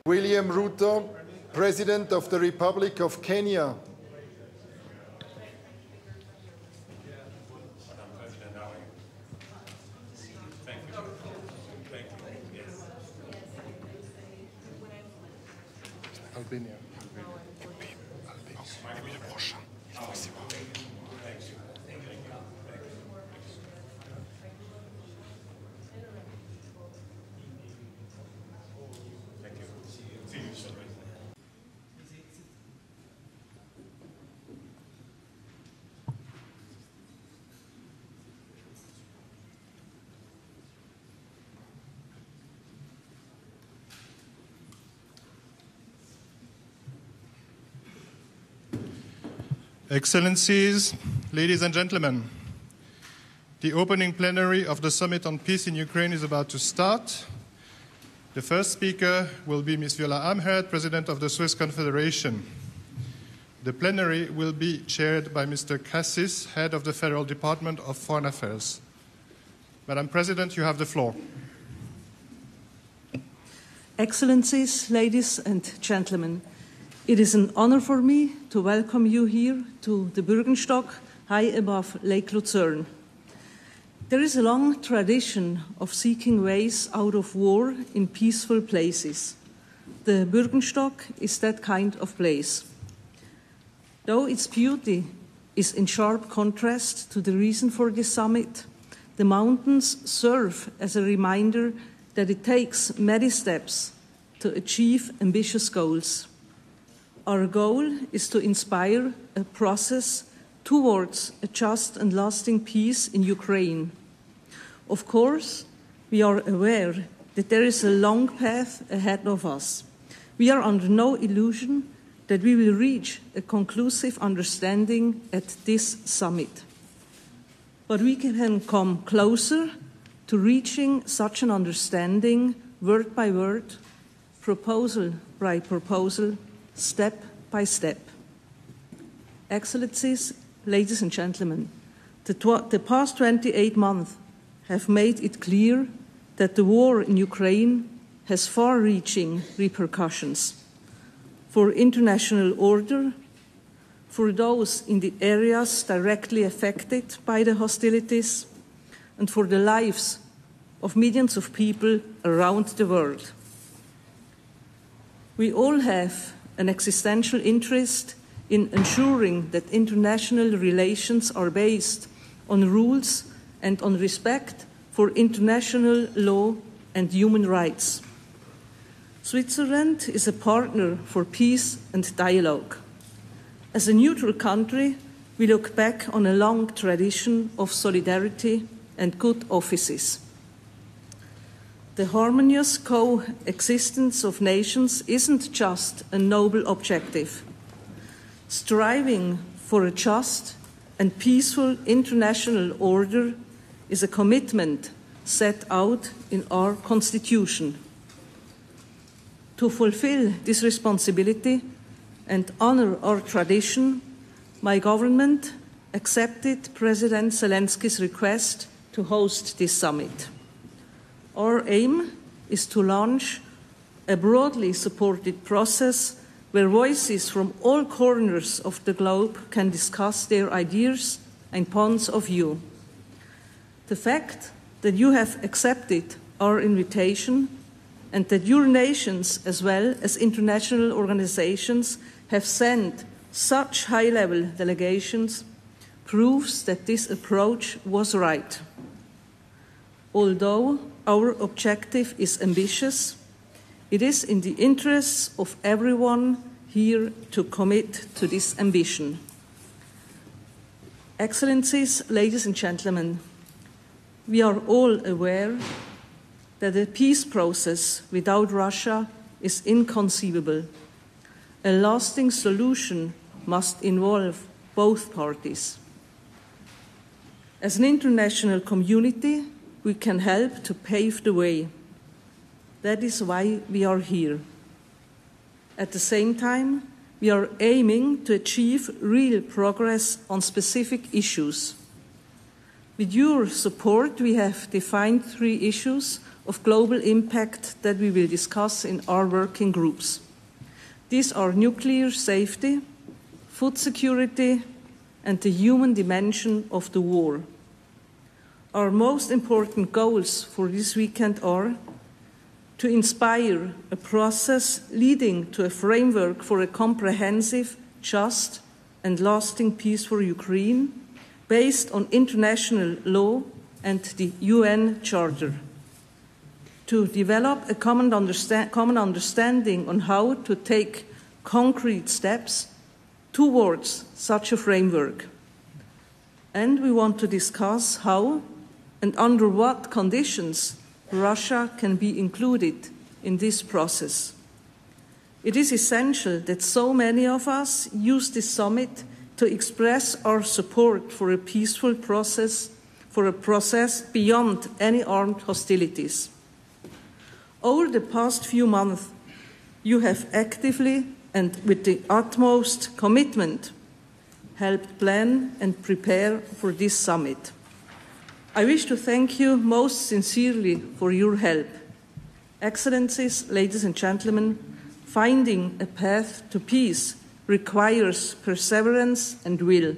William Ruto, President of the Republic of Kenya. Albania. Excellencies, ladies and gentlemen, the opening plenary of the Summit on Peace in Ukraine is about to start. The first speaker will be Ms. Viola Amherd, President of the Swiss Confederation. The plenary will be chaired by Mr. Cassis, Head of the Federal Department of Foreign Affairs. Madam President, you have the floor. Excellencies, ladies and gentlemen, it is an honor for me to welcome you here to the Bürgenstock, high above Lake Lucerne. There is a long tradition of seeking ways out of war in peaceful places. The Bürgenstock is that kind of place. Though its beauty is in sharp contrast to the reason for this summit, the mountains serve as a reminder that it takes many steps to achieve ambitious goals. Our goal is to inspire a process towards a just and lasting peace in Ukraine. Of course, we are aware that there is a long path ahead of us. We are under no illusion that we will reach a conclusive understanding at this summit. But we can come closer to reaching such an understanding word by word, proposal by proposal, step by step. Excellencies, ladies and gentlemen, the past 28 months have made it clear that the war in Ukraine has far-reaching repercussions for international order, for those in the areas directly affected by the hostilities, and for the lives of millions of people around the world. We all have an existential interest in ensuring that international relations are based on rules and on respect for international law and human rights. Switzerland is a partner for peace and dialogue. As a neutral country, we look back on a long tradition of solidarity and good offices. The harmonious coexistence of nations isn't just a noble objective. Striving for a just and peaceful international order is a commitment set out in our Constitution. To fulfill this responsibility and honor our tradition, my government accepted President Zelensky's request to host this summit. Our aim is to launch a broadly supported process where voices from all corners of the globe can discuss their ideas and points of view. The fact that you have accepted our invitation and that your nations, as well as international organizations, have sent such high-level delegations proves that this approach was right. Although our objective is ambitious, it is in the interests of everyone here to commit to this ambition. Excellencies, ladies and gentlemen, we are all aware that a peace process without Russia is inconceivable. A lasting solution must involve both parties. As an international community, we can help to pave the way. That is why we are here. At the same time, we are aiming to achieve real progress on specific issues. With your support, we have defined 3 issues of global impact that we will discuss in our working groups. These are nuclear safety, food security, and the human dimension of the war. Our most important goals for this weekend are to inspire a process leading to a framework for a comprehensive, just, and lasting peace for Ukraine based on international law and the UN Charter. To develop a common understanding on how to take concrete steps towards such a framework. And we want to discuss how and under what conditions Russia can be included in this process. It is essential that so many of us use this summit to express our support for a peaceful process, for a process beyond any armed hostilities. Over the past few months, you have actively and with the utmost commitment helped plan and prepare for this summit. I wish to thank you most sincerely for your help. Excellencies, ladies and gentlemen, finding a path to peace requires perseverance and will.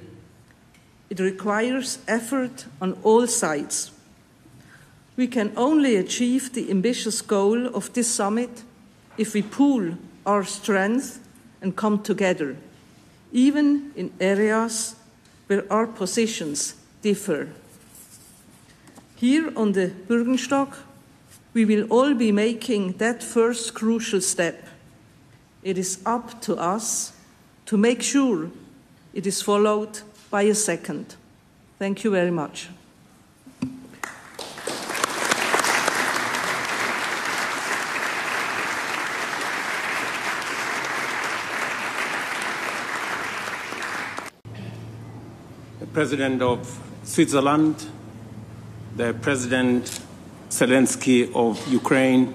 It requires effort on all sides. We can only achieve the ambitious goal of this summit if we pool our strength and come together, even in areas where our positions differ. Here on the Bürgenstock, we will all be making that first crucial step. It is up to us to make sure it is followed by a second. Thank you very much. The President of Switzerland, the President Zelensky of Ukraine,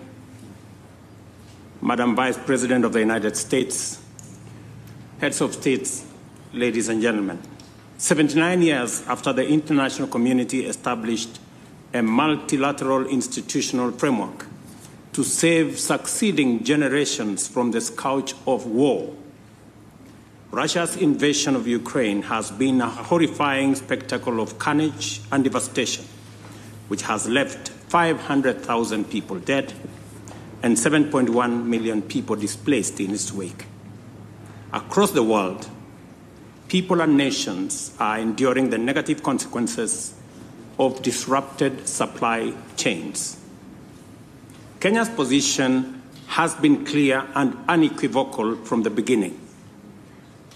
Madam Vice President of the United States, heads of states, ladies and gentlemen. 79 years after the international community established a multilateral institutional framework to save succeeding generations from the scourge of war, Russia's invasion of Ukraine has been a horrifying spectacle of carnage and devastation, which has left 500,000 people dead and 7.1 million people displaced in its wake. Across the world, people and nations are enduring the negative consequences of disrupted supply chains. Kenya's position has been clear and unequivocal from the beginning.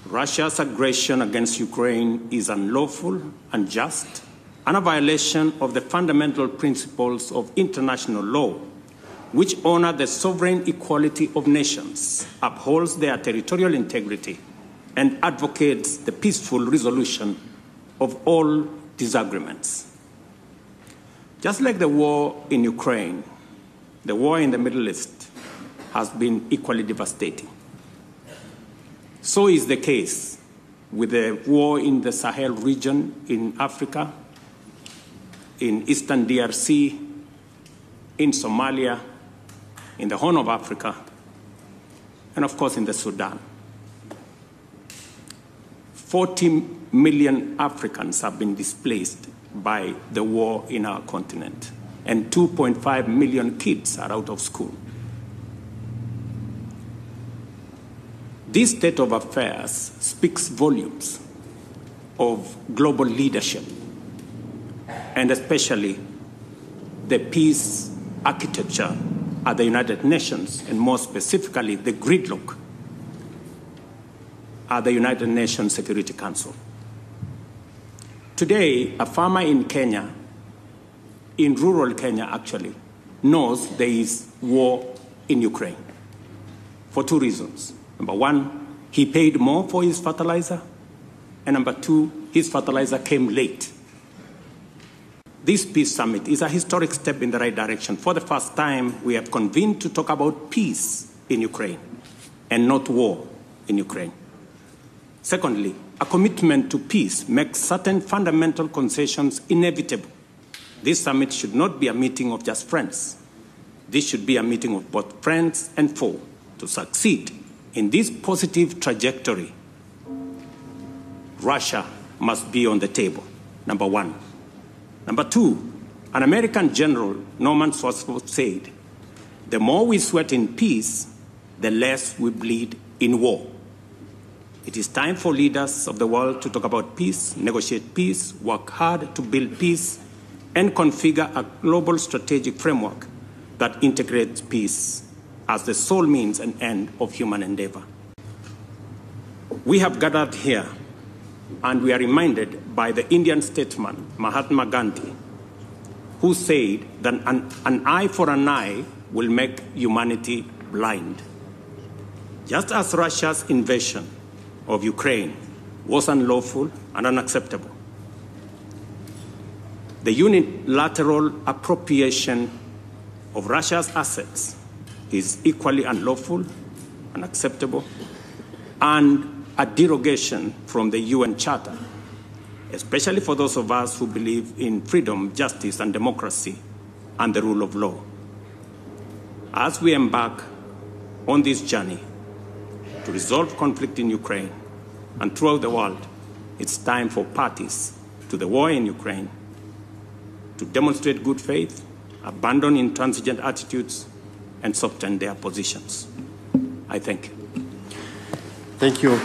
Russia's aggression against Ukraine is unlawful, unjust, and a violation of the fundamental principles of international law, which honor the sovereign equality of nations, upholds their territorial integrity, and advocates the peaceful resolution of all disagreements. Just like the war in Ukraine, the war in the Middle East has been equally devastating. So is the case with the war in the Sahel region in Africa, in Eastern DRC, in Somalia, in the Horn of Africa, and of course in the Sudan. 40 million Africans have been displaced by the war in our continent, and 2.5 million kids are out of school. This state of affairs speaks volumes of global leadership, and especially the peace architecture at the United Nations, and more specifically, the gridlock at the United Nations Security Council. Today, a farmer in Kenya, in rural Kenya actually, knows there is war in Ukraine for 2 reasons. Number 1, he paid more for his fertilizer, and number 2, his fertilizer came late. This peace summit is a historic step in the right direction. For the first time, we have convened to talk about peace in Ukraine and not war in Ukraine. Secondly, a commitment to peace makes certain fundamental concessions inevitable. This summit should not be a meeting of just friends. This should be a meeting of both friends and foe. To succeed in this positive trajectory, Russia must be on the table, number one. Number two, an American general, Norman Swartzwell, said, "The more we sweat in peace, the less we bleed in war." It is time for leaders of the world to talk about peace, negotiate peace, work hard to build peace, and configure a global strategic framework that integrates peace as the sole means and end of human endeavor. We have gathered here, and we are reminded by the Indian statesman Mahatma Gandhi, who said that an eye for an eye will make humanity blind. Just as Russia's invasion of Ukraine was unlawful and unacceptable, the unilateral appropriation of Russia's assets is equally unlawful, unacceptable, and a derogation from the UN Charter, especially for those of us who believe in freedom, justice, and democracy, and the rule of law. As we embark on this journey to resolve conflict in Ukraine and throughout the world, it's time for parties to the war in Ukraine to demonstrate good faith, abandon intransigent attitudes, and soften their positions. I thank you. Thank you.